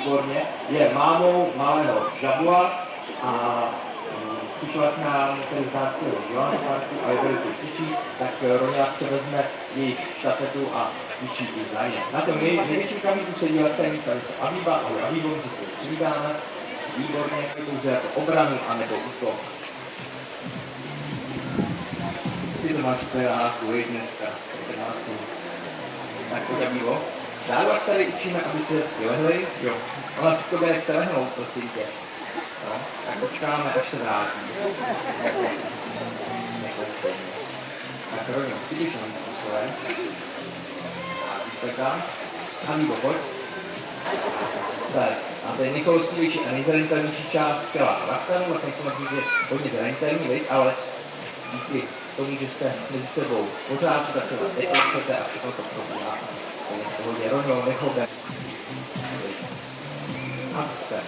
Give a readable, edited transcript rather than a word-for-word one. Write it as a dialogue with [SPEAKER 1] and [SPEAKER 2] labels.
[SPEAKER 1] výborně, je mámou malého žabua a přišla k nám tedy z Dánského Johannes Parku a je velice cvičí, tak Roňa převezme jejich štafetu a cvičí i za ně. Na tom největším kamíku sedí letní samice Aviva, ale Avivou se spolu přidáme. Výborně, pouze jako obranu anebo útok. Si to máš peráku, dneska, 14. Tak to Avivo. Dál až tady učíme, aby si hezky lehli. Jo, ona si k tobě chce lehnout, prosím tě. No, tak počkáme, až se vrátí. Tak Roňo, ty běž na místo svoje. A vysekám. Avivo, pojď. Tak, a to je nejkolosnější a nejzranitelnější část těla rachtanu, tak jsou je hodně zranitelný, viď? Ale díky tomu, že se mezi sebou pořád, tak se vám nekončete a všechno to probíhá. To je v pohodě, Roňo, nech ho ven. A super.